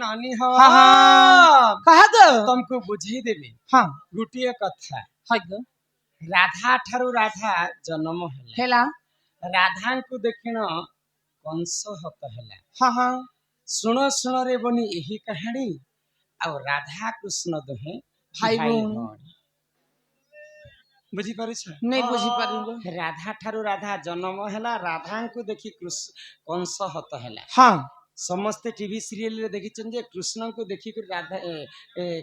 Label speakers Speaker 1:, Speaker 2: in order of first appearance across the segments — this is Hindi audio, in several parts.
Speaker 1: नानी हो
Speaker 2: कहा तो
Speaker 1: तुमको बुझी देवी
Speaker 2: हाँ
Speaker 1: गोटे कथा
Speaker 2: हाय गो
Speaker 1: राधा ठारू राधा जन्म
Speaker 2: हेला
Speaker 1: राधा को देखिन कंस हत है
Speaker 2: हाँ
Speaker 1: शुण शुण रे बनी यही कहानी आ राधा कृष्ण दुहे
Speaker 2: भाई भौणी
Speaker 1: बुझी पारे
Speaker 2: नहीं बुझी पारी
Speaker 1: राधा ठारू राधा जन्म है राधा को देखी कंस हत है
Speaker 2: हाँ
Speaker 1: समस्ते टीवी सीरियल रे देखिछन जे कृष्ण को देखि कर राधा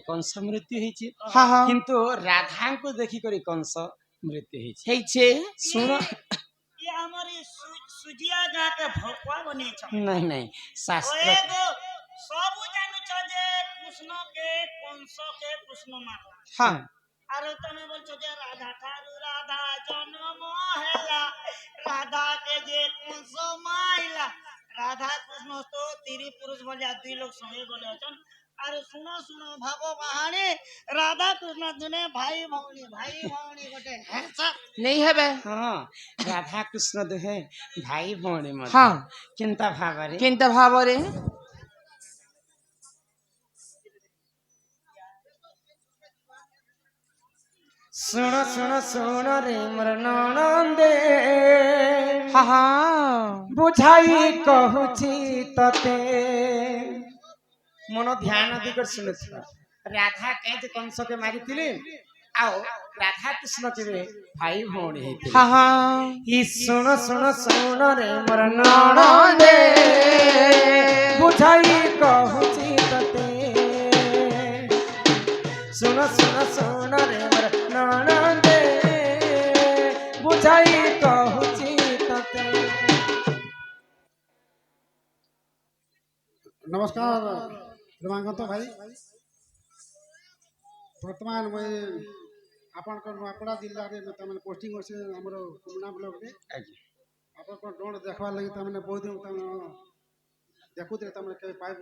Speaker 1: कंस मृत्यु होइछि
Speaker 2: हाँ हाँ
Speaker 1: किंतु राधा को देखि कर कंस मृत्यु होइछि
Speaker 2: हेइछे
Speaker 1: सुन
Speaker 3: ये हमारी सुजिया गाँ के भोकवा बने छ
Speaker 1: नहीं नहीं शास्त्र
Speaker 3: एगो सब जानू छ जे कृष्ण के कंस के कृष्ण मारला
Speaker 2: हाँ
Speaker 3: आरो तने बोल छ जे राधा ठारू राधा जन्म हैला राधा के जे कंस माइला राधा कृष्ण तो तीरी पुरुष बोलिया दुई लोग संगे गले छन आरो सुनो सुनो भागो कहानी राधा कृष्ण दुने भाई भौणी गोटे हैसा
Speaker 2: नहीं है बे
Speaker 1: हाँ राधा कृष्ण दुहे भाई भौणी मत
Speaker 2: हाँ
Speaker 1: किंता भावरे
Speaker 2: केनता भावरे
Speaker 1: सुन सुन सुन रे मोर ननंदे
Speaker 2: हाँ हाँ
Speaker 1: बुझाई कहूची तते मन ध्यान दिकर सुनथ राधा कैसे कंस के मारी थिले आओ राधा कृष्ण के भाई भौणी हेथिले
Speaker 2: हाँ हाँ
Speaker 1: ई सुन सुन सुन रे मोर ननंदे बुझाई कहूची तते सुन सुन सुन रे मोर ननंदे बुझाई कहूची तते
Speaker 4: नमस्कार रमाकांत भाई बर्तमान मुझे आपण नुआपड़ा जिले में पोस्टिंग अच्छे आम कुमना ब्लॉक में आप ड्रोन देखवार लगे बहुत दिन देखुते पाई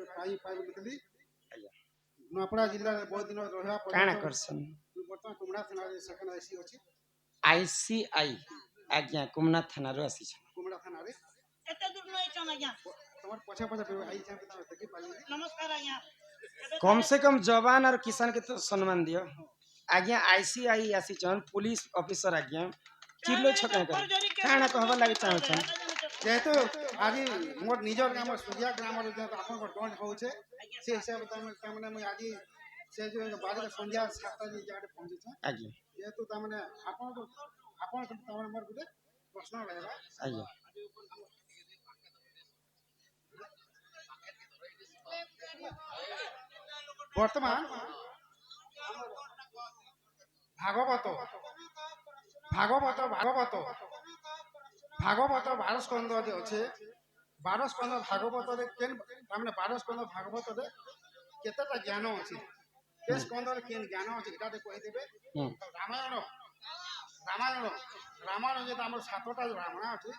Speaker 4: नुआपड़ा जिले में बहुत दिन रहा
Speaker 1: काना करसन
Speaker 4: बर्तमान कुमड़ा थाना सेकेंड आईसी अच्छी
Speaker 1: आईसीआई आज्ञा कुमना थाना रो आसी
Speaker 4: कुमड़ा थाना रे
Speaker 3: एते दूर नहीं छन आज्ञा
Speaker 4: तमर पछे पछे आई जान के देखि पाई
Speaker 3: नमस्कार आज्ञा
Speaker 1: कम से कम जवान और किसान के तो सम्मान दियो आज्ञा आईसीआई आसी छन पुलिस ऑफिसर आज्ञा चिल्लो छके कर काना कहबा लागि चाहौ छन
Speaker 4: जेहेतु आज मोर निजर ग्राम सूर्या ग्राम आपन ड्रोन होचे से हिसाब तमने मैं आज से जो बारे संध्या 7 बजे जाके पहुंचे छ
Speaker 1: आज्ञा
Speaker 4: जेहेतु तमने आपन तमने मोर गुटे प्रश्न रहेगा
Speaker 1: आज्ञा
Speaker 4: वर्तमान भागवत भागवत भागवत भागवत 12 स्कंद अच्छे 12 स्कंद भागवत रे केन माने 12 स्कंद भागवत रे केतेटा ज्ञान अछि के स्कंद रे केन ज्ञान अछि एटा दे कहि देबे रामायण रामायण रामायण जे हमर सातटा रामायण अछि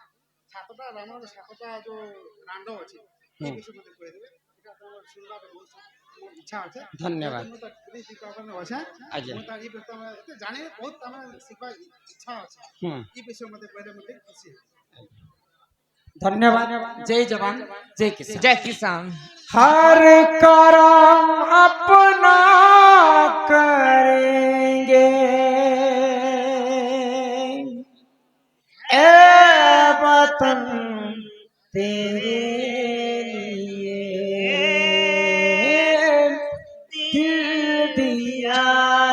Speaker 4: सातटा रामायण सातटा जो कांड अछि ए विषय में कहि देबे एटा हमर सुनला बहुत इच्छा अछि
Speaker 1: धन्यवाद
Speaker 4: आज्ञा जाने बहुत तमे सिखबा इच्छा अछि ई विषय में पहले मते खुशी
Speaker 1: धन्यवाद जय जवान
Speaker 2: जय किसान
Speaker 1: हर करम अपना करेंगे ए वतन तेरे लिए दिल दिया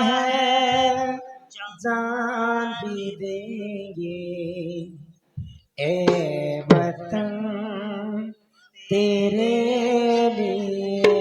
Speaker 1: है जान भी देंगे ए वतन तेरे लिए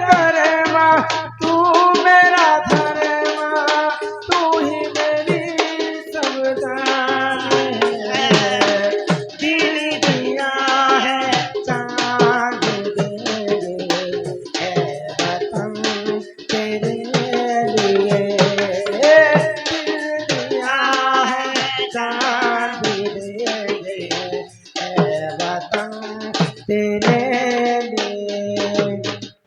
Speaker 1: करमा तू मेरा धर्मा तू ही मेरी सब जान है दिल दिया है चांद दे वतन तेरे लिए दिल दिया है चांद दे वतन तेरे लिए।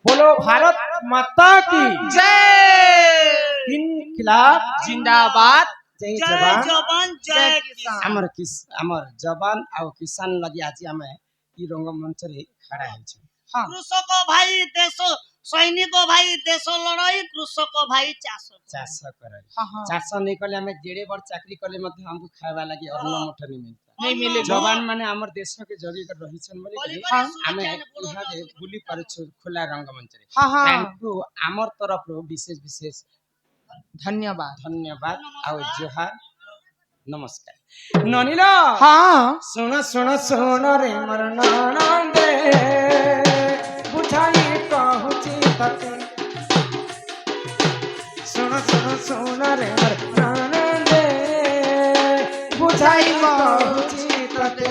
Speaker 1: बोलो भारत माता की
Speaker 2: जय
Speaker 1: इनकलाब
Speaker 2: जिंदाबाद
Speaker 1: जय
Speaker 3: जय
Speaker 1: जवान
Speaker 3: जवान जय किसान
Speaker 1: ଆମର ଯବାନ ଆଉ କିଷାନ ଲାଗି ଆଜି ଆମେ ଇ ରଙ୍ଗମଞ୍ଚରେ ଖड़ा ହେଇଛୁ।
Speaker 2: हाँ
Speaker 3: କୃଷକ ଭାଇ ଦେଶ ସୈନିକ ଭାଇ ଦେଶ ଲଢାଇ କୃଷକ ଭାଇ ଚାଷ
Speaker 1: ଚାଷ କରେ
Speaker 2: हाँ हाँ
Speaker 1: ଚାଷ ନେଇ କଲେ ଆମେ ଯେଡେ ବଡ ଚାକିରି କଲେ ମଧ୍ୟ ଆମକୁ ଖାଇବା ଲାଗି ଅନ୍ନ ମୁଠ ନି ମିଳତା।
Speaker 2: नहीं मिले
Speaker 1: ଯବାନ ମାନେ ଆମର ଦେଶକେ ଜଗିକି ରହିଛନ୍ ବୋଲି
Speaker 3: ବୋଲି
Speaker 1: କରି
Speaker 3: କରି
Speaker 1: ଆମେ
Speaker 3: ସୁରକ୍ଷା
Speaker 1: ଇହାଦେ ବୁଲି ପାରୁଛୁ ଖୋଲା ରଙ୍ଗମଞ୍ଚରେ।
Speaker 2: हाँ हाँ
Speaker 1: ତାଙ୍କୁ ଆମର ତରଫରୁ ବିଶେଷ ବିଶେଷ
Speaker 2: धन्यवाद
Speaker 1: ଧନ୍ୟବାଦ ଆଉ ଜୁହାର ନମସ୍କାର। ନନିଲ
Speaker 2: हाँ
Speaker 1: ଶୁଣ ଶୁଣ ଶୁଣ ରେ ମୋର ନଣନ୍ଦେ ବୁଝାଇ କହୁଛି ତତେ ଶୁଣ ଶୁଣ ଶୁଣ ରେ ମୋର ନଣନ୍ଦେ ବୁଝାଇ କହୁଛି ତତେ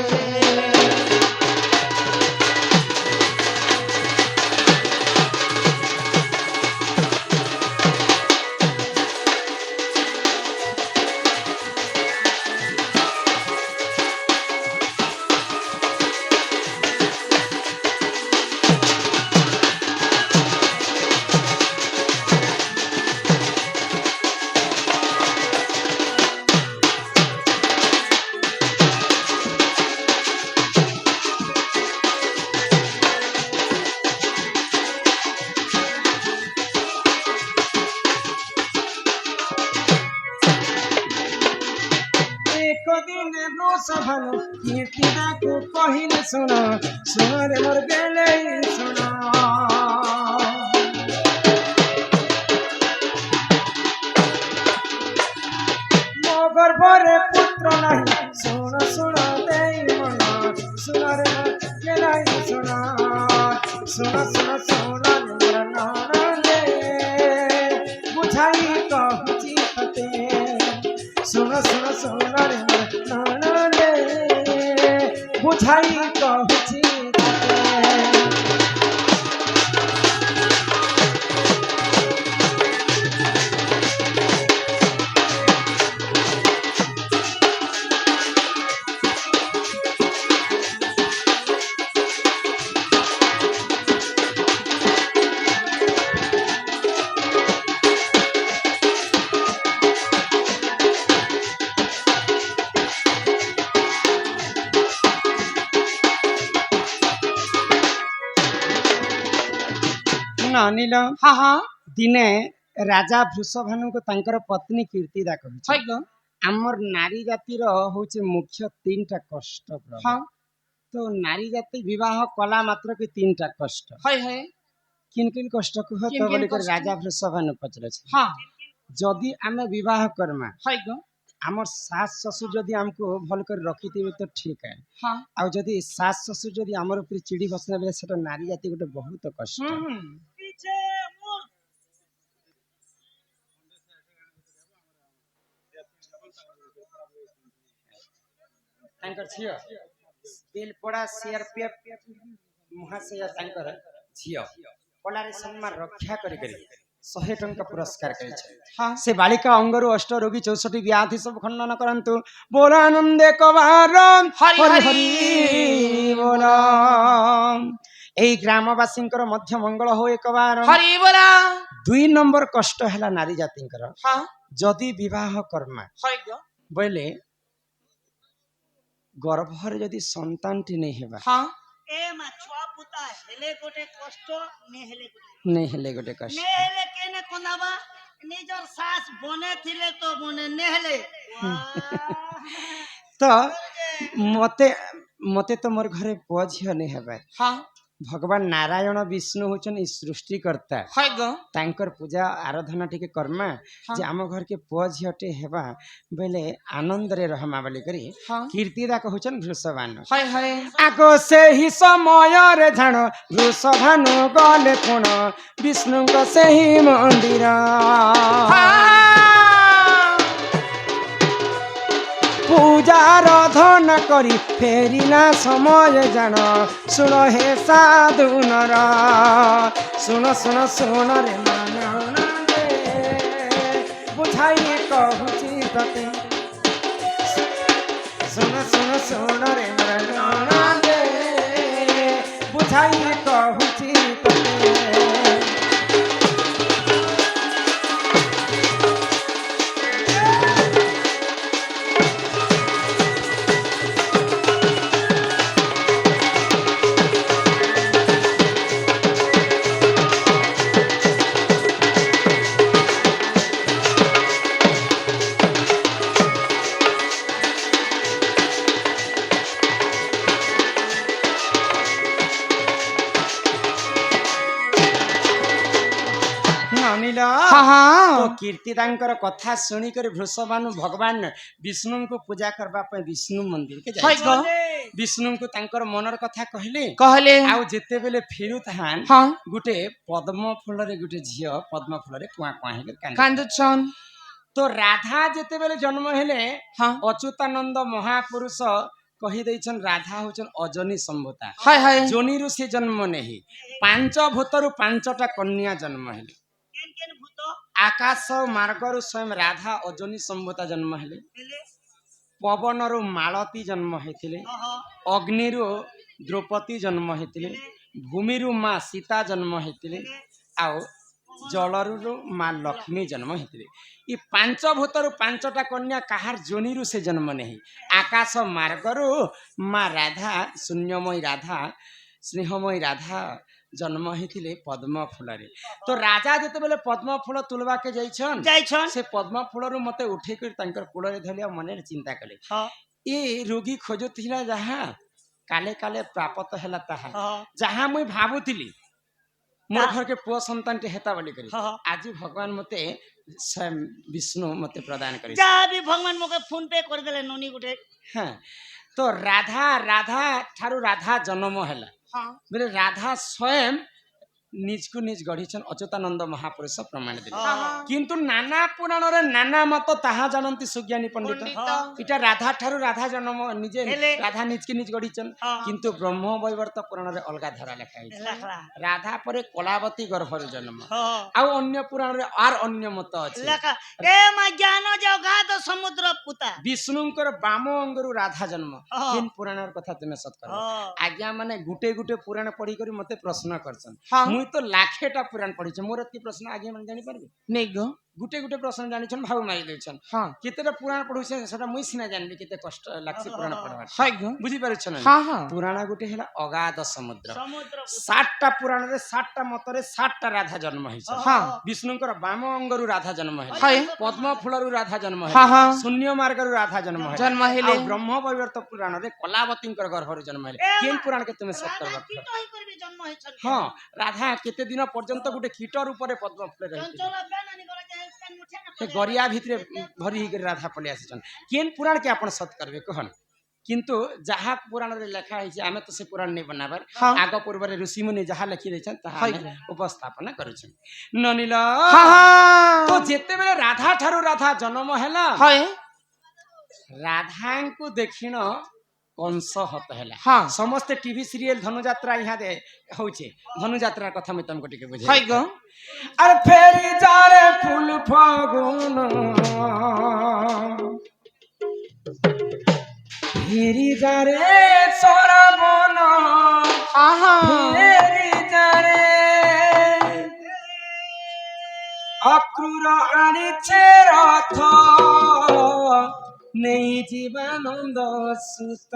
Speaker 1: ଏକ ଦିନେ ବୃଷଭାନୁ କୀର୍ତ୍ତିଦାକୁ କହିଲେ ଶୁଣ ଶୁଣରେ ମୋର ଗେଲେଇ ଶୁଣ ମୋ ଗର୍ଭରେ ପୁତ୍ର ନାହିଁ ଶୁଣ ଶୁଣ ଦେଇ ମନ ଶୁଣରେ ମୋର ଗେଲେଇ ଶୁଣ ଶୁଣ ଶୁଣ ଶୁଣରେ ମୋର ନଣନ୍ଦେ ବୁଝାଇ କହୁଛି ତତେ ଶୁଣ ଶୁଣ ଶୁଣରେ ମୋର ନଣନ୍ଦେ ବୁଝାଇ କହୁଛି ତତେ ଅନିଲ
Speaker 2: हाँ हाँ
Speaker 1: ଦିନେ ରାଜା ବୃଷଭାନୁଙ୍କୁ ତାଙ୍କର ପତ୍ନୀ କୀର୍ତ୍ତିଦା କହିଛି
Speaker 2: है गो
Speaker 1: ଆମର ନାରୀ ଜାତିର ହଉଛି ମୁଖ୍ୟ ତିନିଟା କଷ୍ଟ ପ୍ରଭୁ।
Speaker 2: हाँ
Speaker 1: ତ ନାରୀ ଜାତି ବିବାହ କଲା ମାତ୍ର କି ତିନିଟା କଷ୍ଟ
Speaker 2: है
Speaker 1: କିନ୍ କିନ୍ କଷ୍ଟ କୁହ
Speaker 2: କିନ୍
Speaker 1: ତ
Speaker 2: କିନ୍
Speaker 1: ବୋଲି କରି
Speaker 2: କଷ୍ଟ?
Speaker 1: ରାଜା ବୃଷଭାନୁ ପଚାରୁଛି।
Speaker 2: हाँ
Speaker 1: ଯଦି ଆମେ ବିବାହ କରମା
Speaker 2: है गो
Speaker 1: ଆମର ଶାଶ ଶ୍ୱଶୁର ଯଦି ଆମକୁ ଭଲ କରି ରଖିଥିବେ ତ ଠିକ ହେ
Speaker 2: हाँ
Speaker 1: ଆଉ ଯଦି ଶାଶ ଶ୍ୱଶୁର ଯଦି ଆମର ଉପରେ ଚିଡ଼ି ବସିଲା ବେଲେ ସେଟା ନାରୀ ଜାତି ଗୋଟେ ବହୁତ କଷ୍ଟ।
Speaker 3: ପିଛେ ମୋର୍
Speaker 1: ତାଙ୍କର ଝିଅ ବିଲପଡ଼ା ସିଆରପିଏଫ ମହାଶୟ ତାଙ୍କର ଝିଅ କଳାରେ ସମ୍ମାନ ରକ୍ଷା କରି 100 ଟଙ୍କା ପୁରସ୍କାର କରିছে।
Speaker 2: हाँ
Speaker 1: ସେ ବାଳିକା ଅଙ୍ଗରୁ ଅଷ୍ଟ ରୋଗୀ 64 ବ୍ୟାଧି ସବୁ ଖଣ୍ଡନ କରନ୍ତୁ ବୋଲ ଆନନ୍ଦେ କବାର
Speaker 2: ହରି
Speaker 1: ହରି
Speaker 2: ହରି
Speaker 1: ହରି ବୋଲ। এই ଗ୍ରାମବାସୀଙ୍କର ମଧ୍ୟ ମଙ୍ଗଳ ହୋ ଏକବାର।
Speaker 2: हरी बोला
Speaker 1: 2 ନମ୍ବର କଷ୍ଟ ହେଲା ନାରୀ ଜାତିଙ୍କର
Speaker 2: हाँ
Speaker 1: ଯଦି ବିବାହ କର୍ମା
Speaker 2: है गो
Speaker 1: ବୋଇଲେ ଗର୍ଭରେ ଯଦି ସନ୍ତାନଟି ନେଇ ହେବା
Speaker 2: हाँ
Speaker 3: ଏ ମା ଛୁଆ ପୁତା ହେଲେ ଗୋଟେ କଷ୍ଟ ନେ ହେଲେ ଗୋଟେ
Speaker 1: ନେଇ ହେଲେ ଗୋଟେ କଷ୍ଟ।
Speaker 3: ନେ ହେଲେ କେନେ କୋନାବା ନିଜର ସାସ ବନେ ଥିଲେ ତ ବନେ ନେ ହେଲେ
Speaker 1: ତ ମତେ ମତେ ତ ମୋର ଘରେ ପୁଅ ଝିଅ ନେଇ ହେବା
Speaker 2: हाँ
Speaker 1: भगवान नारायण विष्णु होचन ई सृष्टिकर्ता
Speaker 2: हाय गो
Speaker 1: तांकर पूजा आराधना टिके कर्मा
Speaker 2: हाँ।
Speaker 1: जे आम घर के पुआ झियटे हेबा बेले आनंद रे रहमा बोली करी
Speaker 2: हाँ।
Speaker 1: कीर्तिदा कहउछन वृषभानु
Speaker 2: हाय हाय
Speaker 1: आगो से ही समय रे झाण वृषभानु गले कोण विष्णु को से ही मंदिर पूजा आराधना करी फेरी ना समय जान सुन हे साधु नर सुन सुन सुन रे मान रे बुझाई कहूची तते सुन सुन सुन रे मान रे बुझाई कहूची तते अनिल
Speaker 2: हाँ हाँ
Speaker 1: तो कीर्तिदांकर कथा सुनी कर वृषभानु भगवान विष्णु को पूजा करबा पे विष्णु मंदिर के
Speaker 2: हाय
Speaker 1: जाय
Speaker 2: गो
Speaker 1: विष्णु को तांकर मनर कथा कहले
Speaker 2: कहले
Speaker 1: आउ जेते बेले फेरु थान
Speaker 2: हाँ
Speaker 1: गुटे पद्म फूल रे गुटे झियो पद्म फूल रे कुआ कुआ हे कांद
Speaker 2: कांदुछन
Speaker 1: तो राधा जेते बेले जन्म हेले
Speaker 2: हाँ
Speaker 1: अच्युतानंद महापुरुष कहि दैछन राधा होचन अजनी संभूता
Speaker 2: हाय हाय
Speaker 1: जोनी रु से जन्म नेहि पांच भूतरु पांचटा कन्या जन्म हेले
Speaker 3: केन केन भूत
Speaker 1: आकाश मार्गरु स्वयं राधा अजनी संभूता जन्म हेले
Speaker 3: हेले
Speaker 1: पवनरु मालती जन्म हेतिले अग्निरु द्रौपदी जन्म हेतिले भूमिरु माँ सीता जन्म हेतिले आउ जलरु माँ लक्ष्मी जन्म हेतिले ई पांच भूतरु पांचटा कन्या काहार जोनिरु से जन्म नहीं आकाश मार्गरु माँ राधा शून्यमयी राधा स्नेहमयी राधा जन्म हेतिले पद्म फूलरे तो राजा जेते बेले पद्म फूल तुलबा के जाइछन
Speaker 3: जाइछन
Speaker 1: से पद्म फूलरु मते उठे कर तांकर कूଳରେ धलिया मने चिंता कले
Speaker 3: हां
Speaker 1: ए रोगी खोजुथिला जहा काले काले प्राप्त हैला ताहा
Speaker 3: हां
Speaker 1: जहा मुई भाबुथिली मोर घर के पुआ संतान टे हेता बोली करी
Speaker 3: हाँ।
Speaker 1: आज भगवान मते स्वयं विष्णु मते प्रदान करी
Speaker 3: जा भी भगवान मोके फोन पे कर देले नोनी गुटे
Speaker 1: हां तो राधा ठारू राधा जन्म हैला
Speaker 3: हां
Speaker 1: बोले राधा स्वयं निज को निज गढ़ीछन अच्युतानंद महापुरुष प्रमाण दिले
Speaker 3: हाँ।
Speaker 1: किंतु नाना पुराण रे नाना मत ताहा जानंती सुज्ञानी पंडित
Speaker 2: पंडित
Speaker 1: इटा राधा ठारू राधा जन्म निजे
Speaker 3: हेले।
Speaker 1: राधा निज के निज गढ़ीछन
Speaker 3: हाँ।
Speaker 1: किंतु ब्रह्म वैवर्त पुराण रे अलगा धरा लेखा है
Speaker 3: लखला
Speaker 1: राधा परे कलावती गर्भर जन्म
Speaker 3: हां
Speaker 1: आउ अन्य पुराण रे आर अन्य मत अछि
Speaker 3: लखा ए मा ज्ञान जाओ गाद समुद्र पुता
Speaker 1: विष्णुंकर बाम अंगरु राधा जन्म
Speaker 3: हाँ।
Speaker 1: किन पुराण कथा तुमे सत कर
Speaker 3: हां
Speaker 1: आज्ञा माने गुटे गुटे पुराण पढ़ी करी मते प्रश्न करछन
Speaker 2: हाँ।
Speaker 1: मुई तो लाखेटा पुराण पढ़ी मोर एती प्रश्न आज्ञा माने जानि परबे
Speaker 2: नहीं गो
Speaker 1: गुटे गुटे प्रश्न जानिछन भाव मारि दैछन
Speaker 2: हाँ
Speaker 1: केतेटा पुराण पढुछन सेटा मुई सिना जानबे केते कष्ट लागसे पुराण पढवा
Speaker 2: हाय गो
Speaker 1: बुझी पारुछन
Speaker 2: हाँ हाँ
Speaker 1: पुराण गुटे हेला अगाध समुद्र
Speaker 3: समुद्र
Speaker 1: 60टा पुराण रे 60टा मतरे 60टा राधा जन्म हैछ
Speaker 2: हाँ
Speaker 1: विष्णुंकर बाम अंगरु राधा जन्म हैछ
Speaker 2: हाय
Speaker 1: पद्म फूलरु राधा जन्म हैछ
Speaker 2: हाँ हाँ
Speaker 1: शून्य मार्गरु राधा जन्म हैछ
Speaker 2: जन्म हेले
Speaker 1: आ ब्रह्म वैवर्त पुराण रे कलावतींकर गर्भरु जन्म हेले केन पुराण के तुमे सत्तर
Speaker 3: राधा
Speaker 1: वर्ष
Speaker 3: की तो ही करबे जन्म है छन
Speaker 1: हाँ राधा केते दिन पर्यंत गुटे कीट रूप रे पद्म फूल रही
Speaker 3: चंचल बेनानी गला जाए पेन मुठे
Speaker 1: से
Speaker 3: न
Speaker 1: गरिया भितरे भरी ही राधा पले आसिछन केन पुराण के आपण सत करबे कहन किंतु जहा पुराण रे लेखा है आमे तो से पुराण नहीं बनाबर
Speaker 2: हाँ।
Speaker 1: आग पूर्व रे ऋषि मुनि जहा लिखि दैछन ताहा
Speaker 2: हाय।
Speaker 1: आमे उपस्थापना करूछन ननिल
Speaker 2: हाँ हाँ
Speaker 1: तो जेते बेले राधा ठारू राधा जन्म हैला
Speaker 2: हाय
Speaker 1: राधा को देखिन कंस हत हैला
Speaker 2: हाँ
Speaker 1: समस्त टीवी सीरियल धनुयात्रा यहाँ दे होचे धनुयात्रा कथा मैं तुमको टिके बुझे
Speaker 2: हाय गो
Speaker 1: अरे फेरी जारे फूल फागुन फेरी जारे सरबन
Speaker 2: हाँ हाँ
Speaker 1: फेरी जारे अक्रूर आनिछे रथ नेई जीवानंद सुत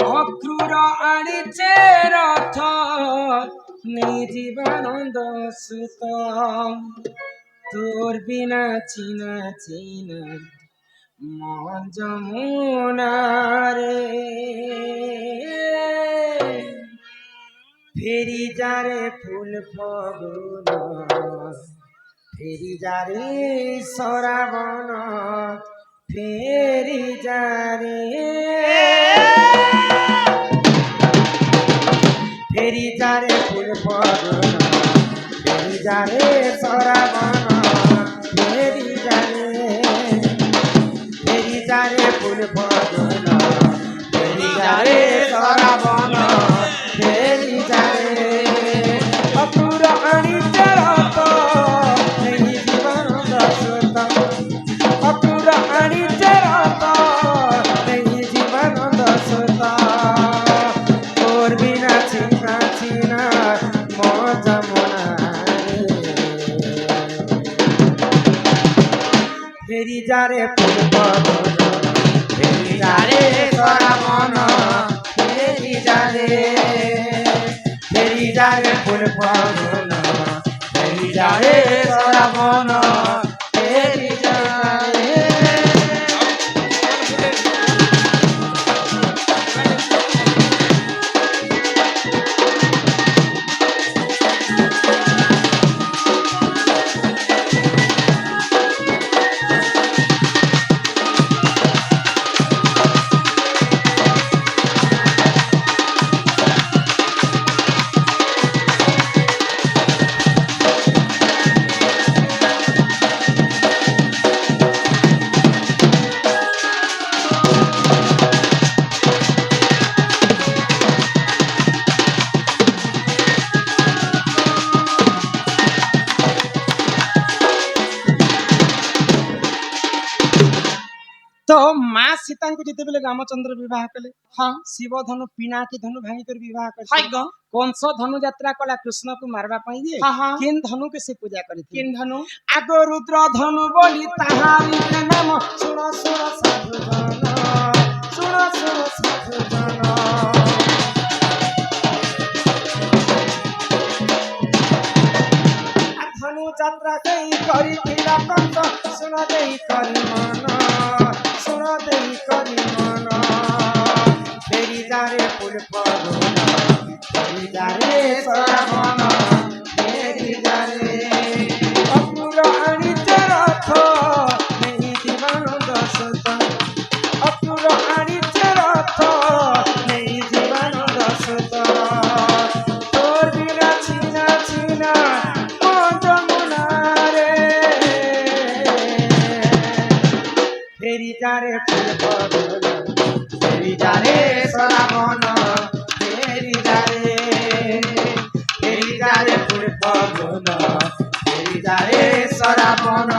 Speaker 1: अक्रूर आनिछे रथ नेई जीवानंद सुत तोर बिना चिना चिना যমুনারে ফেরি যারে ফুল ফগুন ফেরি যারে শ্রাবণ ফেরি যারে ফেরি যারে ফুল ফগুন ফেরি যারে শ্রাবণ ফেরি যারে ফেরি যারে ফুল ফগুন ফেরি যারে শ্রাবণ ফেরি যারে অপুর আনিতে রত নেই জীবন দশত অপুর আনিতে রত নেই জীবন দশত তোর বিনা চিনা চিনা মজা মনারে ফেরি যারে ফুল ফগুন ফেরি যারে শ্রাবণ ফেরি যারে ফেরি যারে ফুল ফগুন ফেরি যারে শ্রাবণ ফেরি যারে तो माँ सीता को जिते बेले रामचंद्र विवाह कले हाँ शिव धनु पीना की धनु भांगी कर विवाह कर कंस धनु यात्रा कला कृष्ण को मारवा पाई जे किन धनु के से पूजा करी किन धनु आगो रुद्र धनु बोली ताहारी के नाम सुनो सुनो साधु जन सुनो सुनो साधु जन धनु यात्रा कई करी थिला कंस सुनो देई करी मन सुनो देई करी मन फेरी जारे फूल फगुन फेरी जारे श्रावण फेरी जारे अपुर आनिते रथ नेई जीवन दशत अपुर आनिते रथ नेई जीवन दशत तोर बिना छिना छिना फेरी जारे फूल फगुन फेरी जारे श्रावण फेरी जारे फूल फगुन फेरी जारे श्रावण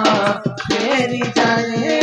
Speaker 1: फेरी जारे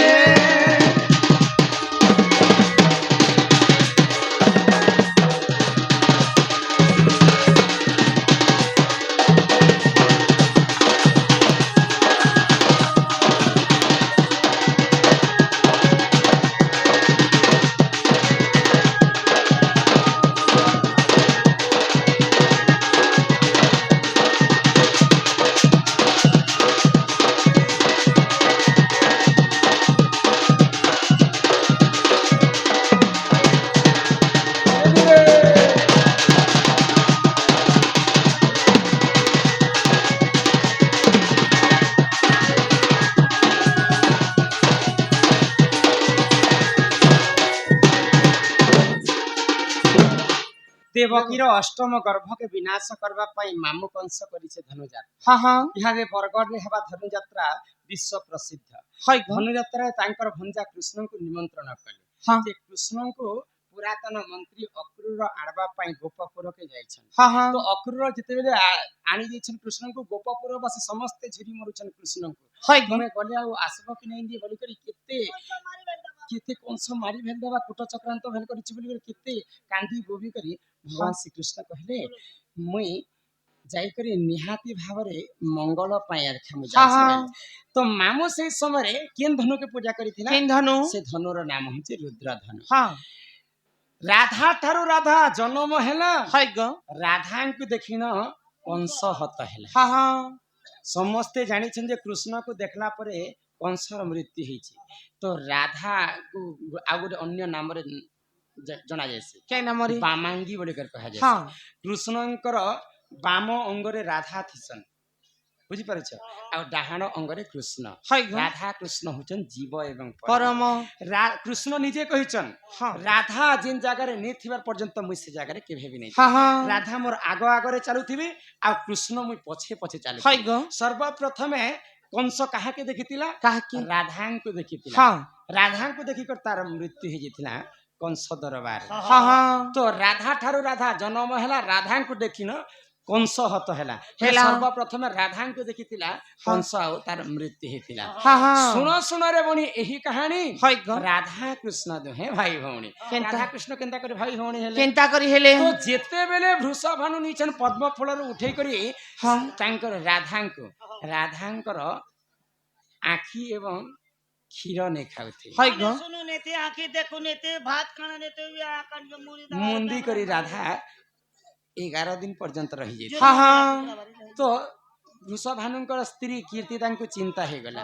Speaker 1: देवकीर अष्टम गर्भ के विनाश करबा पई मामू कंस करिसे धनुଯାତ୍ରା हां हां इहारे बरगढ़ रे हेबा धनुଯାତ୍ରା विश्व प्रसिद्ध हाय धनुଯାତ୍ରା तांकर भंजा कृष्ण को निमंत्रण कले हां जे कृष्ण को पुरातन मंत्री अक्रूर आड़बा पई गोपपुर के जाइछन हां हां तो अक्रूर जते बेले आनी दैछन कृष्ण को गोपपुर बस समस्त झुरी मरुछन कृष्ण को हाय गमे गले आ आसबो कि नहीं दी बोली करी केते कंस मारी भेल देबा कुट चक्रांत भेल करी बोली केते कांदी गोबी करी भगवान श्री कृष्ण कहले मुई जाई करी निहाती भावरे मंगल पाया रखा तो मामू से समय केन धनु के पूजा करी थिला केन धनु से धनुर नाम होचे रुद्र धनु हां राधा ठारू राधा जन्म हैला हाय ग राधा को देखिन कंस हत हैला हां हां समस्ते जानि छन जे कृष्ण को देखला परे कंसर मृत्यु होईछि तो राधा को आउ गोटे अन्य नाम जना जायसी
Speaker 2: के नामरी
Speaker 1: बामांगी बोली कर कहा जायसी
Speaker 2: हाँ
Speaker 1: कृष्णंकर बाम अंगरे राधा थिसन बुझी पारछ आ डाहाण अंगरे कृष्ण
Speaker 2: हाय गो
Speaker 1: राधा कृष्ण होचन जीव एवं
Speaker 2: परम
Speaker 1: कृष्ण निजे कहिचन
Speaker 2: हाँ
Speaker 1: राधा जिन जगार नहीं थिबार पर्यंत मुई से जगार केभे भी नहीं
Speaker 2: हाँ हाँ
Speaker 1: राधा मोर आग आगरे चालुथिबे आ कृष्ण मुई पछे पछे चालु
Speaker 2: हाय गो
Speaker 1: सर्वप्रथमे कंस काहा के देखितिला
Speaker 2: काहे की
Speaker 1: राधा को देखितिला
Speaker 2: हाँ
Speaker 1: राधा को देखिकर तार मृत्यु हो जाइतिला कंस दरबार
Speaker 2: हाँ हाँ
Speaker 1: तो राधा ठारू राधा जन्म हैला राधा को देखिन कंस हत हैला
Speaker 2: हैला।
Speaker 1: सर्वप्रथम राधा को देखितिला कंस आ तार मृत्यु हेतिला
Speaker 2: हाँ हाँ
Speaker 1: सुनो सुनो रे बणी एही कहानी
Speaker 2: हाय गो
Speaker 1: राधा कृष्ण दुहे भाई भौणी
Speaker 2: केनता?
Speaker 1: राधा कृष्ण केनता करे भाई भौणी हेले
Speaker 2: केनता करी हेले
Speaker 1: तो जेते बेले वृषभानु नीचन पद्म फूल उठे करी
Speaker 2: हाँ
Speaker 1: तांकर राधांकर आखी एवं क्षीर नहीं खाउथे
Speaker 2: हाय गो
Speaker 3: सुनु नेते आंखी देखु नेते भात खाना नेते भी आकन के मुरी
Speaker 1: मुंदी करी राधा 11 दिन पर्यंत रही जाइए
Speaker 2: हाँ हाँ
Speaker 1: तो वृषभानुंकर स्त्री कीर्ति तांको चिंता हे गला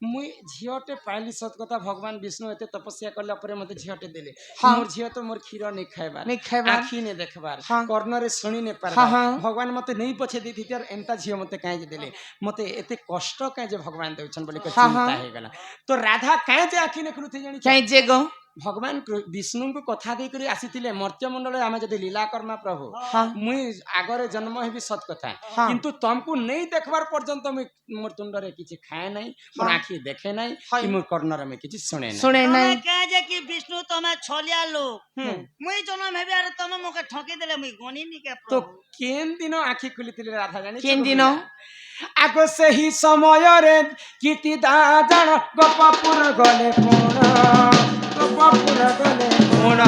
Speaker 1: मुई झियोटे पाइली सत कथा भगवान विष्णु एते तपस्या करला परे मते झियोटे देले
Speaker 2: हाँ।
Speaker 1: मोर झियो तो मोर क्षीर नहीं खाइबार
Speaker 2: नहीं खाइबार।
Speaker 1: आखी ने देखबार
Speaker 2: हाँ।
Speaker 1: कर्ण रे सुनी ने
Speaker 2: हाँ,
Speaker 1: पारबार
Speaker 2: हाँ।
Speaker 1: भगवान मते नहीं पछे देथि तर एंता झियो मते काहे जे देले मते एते कष्ट काहे जे भगवान देउछन बोले के
Speaker 2: हाँ,
Speaker 1: चिंता
Speaker 2: हाँ।
Speaker 1: हे गला तो राधा काहे जे आखी ने खुलुथि जानि
Speaker 2: कहीं जे गो
Speaker 1: भगवान विष्णु को कथा दे करी आसीथिले मर्त्य मंडल आमे जदि लीला कर्मा प्रभु
Speaker 2: हाँ
Speaker 1: मुई आगरे जन्म हेबी सत कथा
Speaker 2: हाँ।
Speaker 1: किंतु तुमको नहीं देखबार पर्यंत मुई मोर तुंडरे किछि खाए नहीं मोर
Speaker 2: हाँ।
Speaker 1: आखी देखे नहीं
Speaker 2: हाँ।
Speaker 1: कि मोर कर्णर में किछि सुने नहीं
Speaker 2: सुने
Speaker 3: तमे
Speaker 2: नहीं
Speaker 3: कहे जे कि विष्णु तमे छलिया लोग
Speaker 2: हम्म
Speaker 3: मुई जन्म हेबे आर तमे मोके ठकी देले मुई गनी नी के
Speaker 1: तो
Speaker 3: प्रभु
Speaker 1: केन दिनो आखी खुलिथिले राधा जानि
Speaker 2: केन दिनो?
Speaker 1: आगो से ही समय रे कीर्ति दाजन गोपपुर गले कोण गोपपुर गले कोण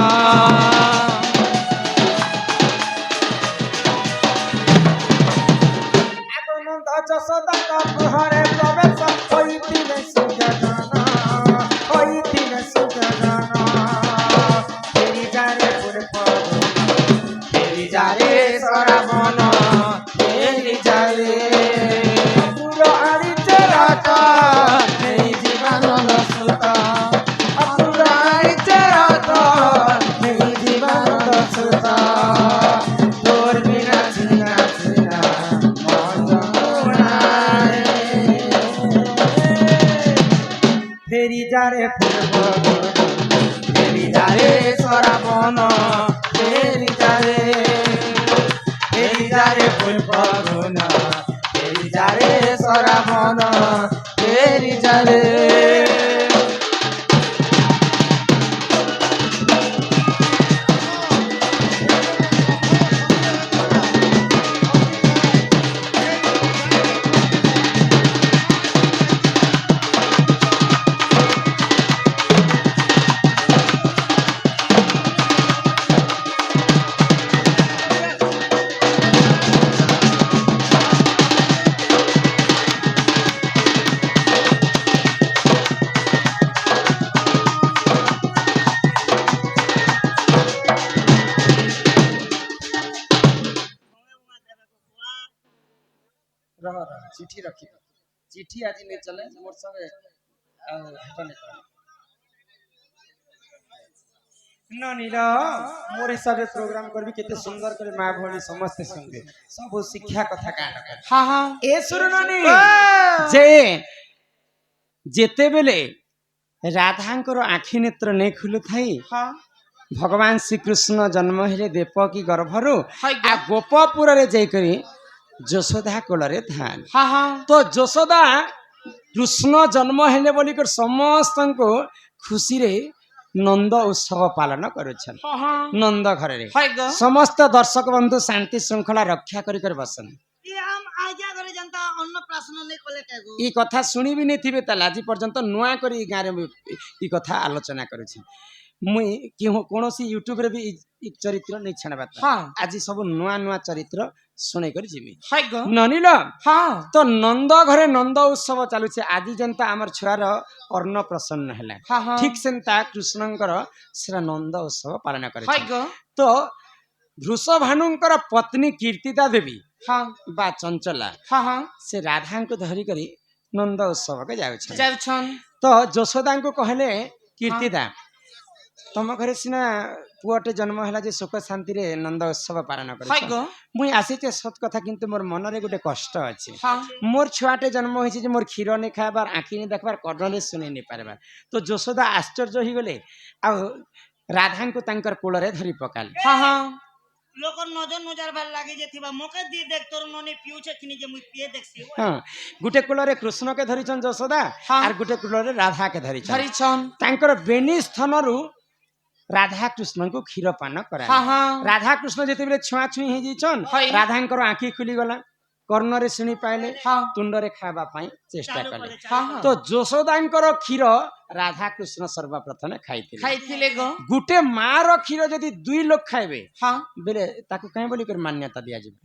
Speaker 1: आगनंद जसोदा गृहरे प्रवेश होइतिले सुजगना होइतिले सुजगना तेरी जारे पुरपद तेरी जारे सराबन तेरी जारे पुरो आड़ी चराता नहीं जीवानंद सुता पुरो आड़ी चराता नहीं जीवानंद सुता तोर बिना जीना जीना फेरी जारे पूर्व फेरी जारे सराबन फेरी जारे पूर्व फेरी जारे सराबन फेरी जारे रह चिठी रखी चिठी आज नहीं चले मोर संगे हेटने नील मोर हिसाब से प्रोग्राम करबी केते सुंदर करे मां भोली समस्त संगे सब शिक्षा कथा कान कर
Speaker 2: हाँ हाँ
Speaker 1: ए सुर नानी जे जेते बेले राधांकर आखि नेत्र नहीं खुलु थाई
Speaker 2: हाँ
Speaker 1: भगवान श्री कृष्ण जन्म हेले देवकी गर्भरु
Speaker 2: हाय
Speaker 1: आ गोपपुर रे जाई करी यशोदा कोलरे धान
Speaker 2: हाँ हाँ
Speaker 1: तो यशोदा कृष्ण जन्म हेले बोली कर समस्त को खुशी रे नंद उत्सव पालन करुछन
Speaker 2: हाँ हाँ
Speaker 1: नंद घर रे
Speaker 2: हाय गो
Speaker 1: समस्त दर्शक बंधु शांति श्रृंखला रक्षा करी कर बसन
Speaker 3: ये हम आज्ञा करे जनता अन्न प्राशन नहीं कोले केगो
Speaker 1: ई कथा सुनी भी नहीं थिबे ताला आज पर्यंत नुआ करी गारे ई कथा आलोचना करुछि मुई कि कोनोसी यूट्यूब रे भी ई चरित्र नहीं छाड़बा
Speaker 2: हाँ
Speaker 1: आज सब नुआ नुआ चरित्र सुने करी जिमी
Speaker 2: हाय गो
Speaker 1: ननिल
Speaker 2: हाँ
Speaker 1: तो नंद घरे नंद उत्सव चालू आज जनता आमर छुआर अर्ण प्रसन्न है
Speaker 2: हाँ हाँ
Speaker 1: ठीक सेन्ता कृष्णंकर सेरा नंद उत्सव पालन
Speaker 2: हाय
Speaker 1: करे
Speaker 2: गो
Speaker 1: तो वृषभानुंकर पत्नी कीर्तिदा देवी
Speaker 2: हाँ
Speaker 1: बा चंचला
Speaker 2: हाँ हाँ
Speaker 1: से राधा को धरी करी ନନ୍ଦ ଉତ୍ସବକୁ ଯାଉଛନ୍ତି।
Speaker 2: ଯାଉଛନ୍
Speaker 1: ତ ଯଶୋଦାଙ୍କୁ କହିଲେ କୀର୍ତ୍ତିଦା ତମ ଘରେ ସିନା ପୁଅଟେ ଜନ୍ମ ହେଲା ଯେ ସୁଖ ଶାନ୍ତିରେ ନନ୍ଦ ଉତ୍ସବ ପାଳନ
Speaker 2: ହାଇ
Speaker 1: କରିଛ
Speaker 2: ଗୋ
Speaker 1: ମୁଇଁ ଆସିଛେ ସତ କଥା କିନ୍ତୁ ମୋର ମନରେ ଗୋଟେ କଷ୍ଟ ଅଛି
Speaker 2: ହଁ
Speaker 1: মোর ছুয়াটে জন্ম হয়েছে যে মোর ক্ষীর নে খাইবার আঁখি নে দেখবার কর্ণরে শুনি নি পারবার তো যশোদা আশ্চর্য হয়ে আউ রাধাঙ্কু তাঙ্কর কোଳରେ ধরি পকালে
Speaker 2: ହଁ ହଁ
Speaker 3: লোকর নজর নজর ভাল লাগে যে থিবা মোকে দিয়ে দেখ তোর ননি পিউছে কিনি যে মুই পিয়ে দেখছি
Speaker 1: হ্যাঁ গোটে কোଳରେ কৃষ্ণকে ধরিছন যশোদা
Speaker 2: হ্যাঁ।
Speaker 1: আর গোটে কোଳରେ রাধাকে ধরিছন
Speaker 2: ଧରିଛନ୍
Speaker 1: ତାଙ୍କର ବେନି ସ୍ଥନରୁ ରାଧା କୃଷ୍ଣଙ୍କୁ କ୍ଷୀର ପାନ
Speaker 2: ହଁ
Speaker 1: କରାଲେ
Speaker 2: ହଁ
Speaker 1: ରାଧା କୃଷ୍ଣ ଯେତେବେଳେ ଛୁଆଁ ଛୁଇଁ ହେଇଯାଇଛନ୍
Speaker 2: ହଇ।
Speaker 1: ରାଧାଙ୍କର ଆଖି ଖୁଲିଗଲା କର୍ଣ୍ଣରେ ଶୁଣି ପାଇଲେ
Speaker 2: ହଁ
Speaker 1: ତୁଣ୍ଡରେ ଖାଇବା ପାଇଁ ଚେଷ୍ଟା
Speaker 3: চালু
Speaker 1: କଲେ
Speaker 3: করে
Speaker 2: ହଁ
Speaker 3: চালু
Speaker 2: ହଁ
Speaker 1: তো যশোদাঙ্কর ক্ষীর রাধাকৃষ্ণ সর্বপ্রথমে খাইଥିଲେ
Speaker 2: ଖାଇଥିଲେ ଗୋ
Speaker 1: গোটে মার ক্ষীর যদি দুই লোক খাইবে
Speaker 2: ହଁ
Speaker 1: বেলে তাকে কাই বলি করে মান্যতা দিয়া যাবে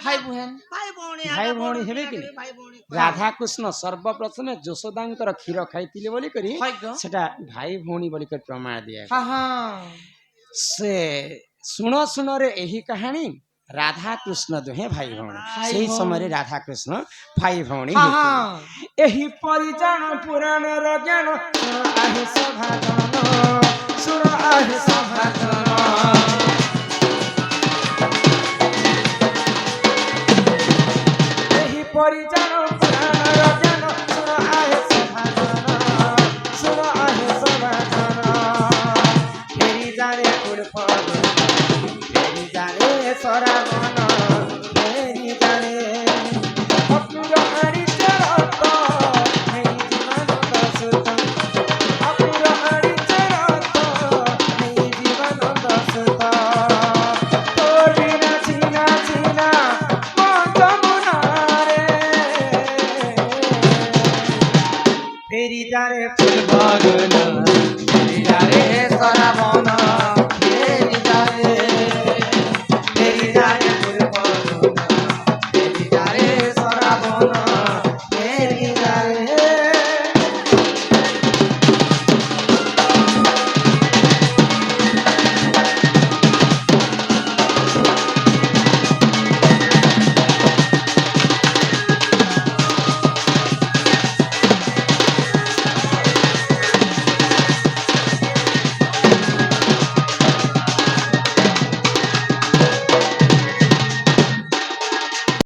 Speaker 2: ଭାଇ ବୁହେନ୍
Speaker 3: ভাই ভଉଣୀ
Speaker 1: ভাই
Speaker 3: আগে
Speaker 1: ভଉଣୀ
Speaker 3: বড়
Speaker 1: ହେବେ
Speaker 3: ପିଲା
Speaker 1: କି?
Speaker 3: করে ভাই ভଉଣୀ
Speaker 1: রাধাকৃষ্ণ সর্বপ্রথমে যশোদাঙ্কর ক্ষীর খাইଥିଲେ বলি করি
Speaker 2: ହାଇ ଗୋ
Speaker 1: সেটা ভাই ভଉଣী বলি করে প্রমাণ দিয়া
Speaker 2: ହଁ ହଁ
Speaker 1: সে শুণ শুণরে ଏହି কাহাণী রাধাকৃষ্ণ দুহে ভাই ভଉଣୀ
Speaker 2: ଭାଇ
Speaker 1: সেই
Speaker 2: ଭଉଣୀ।
Speaker 1: সমୟରେ ରାଧାକୃଷ୍ଣ ଭାଇ ଭଉଣୀ
Speaker 2: ହଁ
Speaker 1: ହେଇଥିଲେ।
Speaker 2: ହଁ
Speaker 1: ଏହି ପରିଜାଣ ପୁରାଣର ଜ୍ଞାନ ଶୁଣ ଆହି ସଭାଜନ ଶୁଣ ଆହି ସଭାଜନ ଏହି ପରିଜାଣ ପୁରାଣର ଜ୍ଞାନ ଶୁଣ ଆହି ସଭାଜନ ଶୁଣ ଆହି ସଭାଜନ ଫେରି ଜାଣେ ଫେରି ଜାଣେ ସରାବ